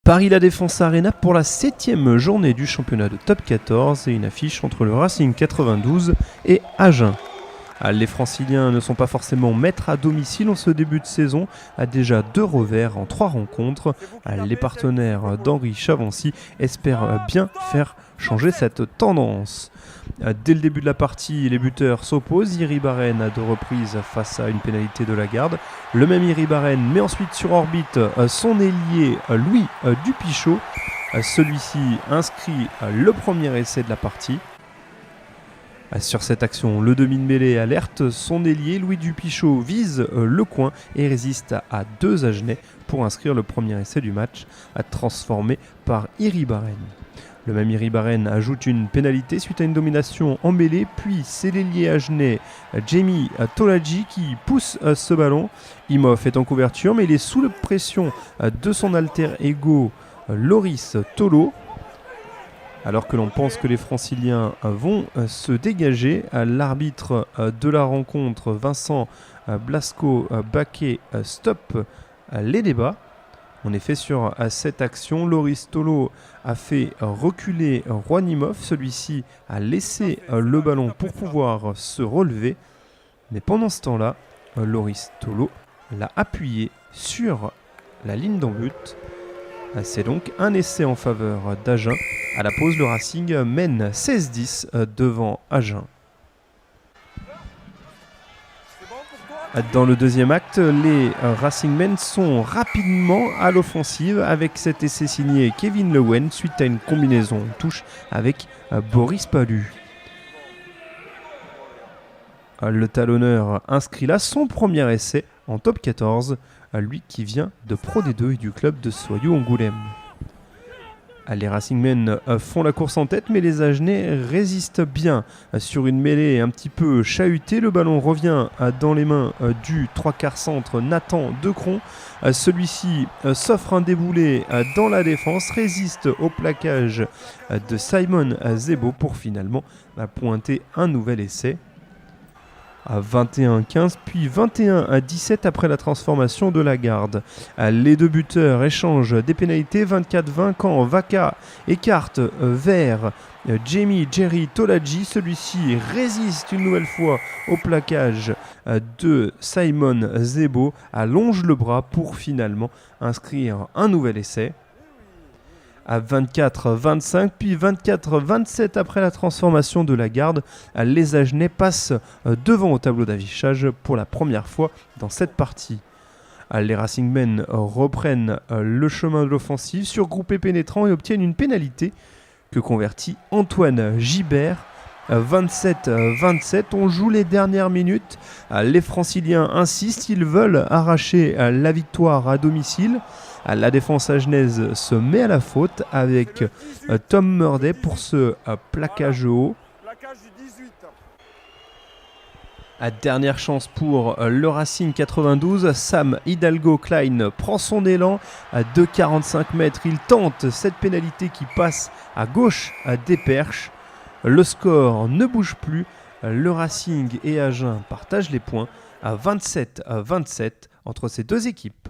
Paris La Défense Arena pour la 7e journée du championnat de Top 14 et une affiche entre le Racing 92 et Agen. Les Franciliens ne sont pas forcément maîtres à domicile en ce début de saison, a déjà 2 revers en 3 rencontres. Les partenaires d'Henri Chavancy espèrent bien faire changer cette tendance. Dès le début de la partie, les buteurs s'opposent. Iribarren à 2 reprises face à une pénalité de Lagarde. Le même Iribarren met ensuite sur orbite son ailier Louis Dupichot. Celui-ci inscrit le premier essai de la partie. Sur cette action, le demi de mêlée alerte son ailier. Louis Dupichot vise le coin et résiste à 2 Agenais pour inscrire le premier essai du match, transformé par Iribarren. Le même Iribarren ajoute une pénalité suite à une domination en mêlée, puis c'est l'ailier agenais Jamie Tolaji qui pousse ce ballon. Imhoff est en couverture, mais il est sous la pression de son alter ego Loris Tolo. Alors que l'on pense que les Franciliens vont se dégager, l'arbitre de la rencontre, Vincent Blasco-Baquet, stoppe les débats. En effet, sur cette action, Loris Tolo a fait reculer Juan Imhoff. Celui-ci a laissé le ballon pour pouvoir se relever. Mais pendant ce temps-là, Loris Tolo l'a appuyé sur la ligne d'en but. C'est donc un essai en faveur d'Agen. À la pause, le Racing mène 16-10 devant Agen. Dans le deuxième acte, les Racingmen sont rapidement à l'offensive avec cet essai signé Kevin Lewen suite à une combinaison touche avec Boris Palu. Le talonneur inscrit là son premier essai en top 14, lui qui vient de Pro D2 et du club de Soyaux-Angoulême. Les Racingmen font la course en tête, mais les Agenais résistent bien. Sur une mêlée un petit peu chahutée, le ballon revient dans les mains du 3/4 centre Nathan Decron. Celui-ci s'offre un déboulé dans la défense, résiste au plaquage de Simon Zebo pour finalement pointer un nouvel essai. À 21-15 puis 21-17 après la transformation de Lagarde. Les 2 buteurs échangent des pénalités 24-20 quand Vaca écarte vers Jerry Tolaji. Celui-ci résiste une nouvelle fois au plaquage de Simon Zebo, allonge le bras pour finalement inscrire un nouvel essai. À 24-25 puis 24-27 après la transformation de Lagarde, les Agenais passent devant au tableau d'affichage pour la première fois dans cette partie. Les Racingmen reprennent le chemin de l'offensive, surgroupés pénétrants et obtiennent une pénalité que convertit Antoine Gibert. 27-27, on joue les dernières minutes. Les Franciliens insistent, ils veulent arracher la victoire à domicile. La défense agenaise se met à la faute avec Tom Murday pour ce plaquage haut. Dernière chance pour le Racing 92. Sam Hidalgo Klein prend son élan à 2,45 mètres. Il tente cette pénalité qui passe à gauche des perches. Le score ne bouge plus. Le Racing et Agen partagent les points à 27-27 entre ces 2 équipes.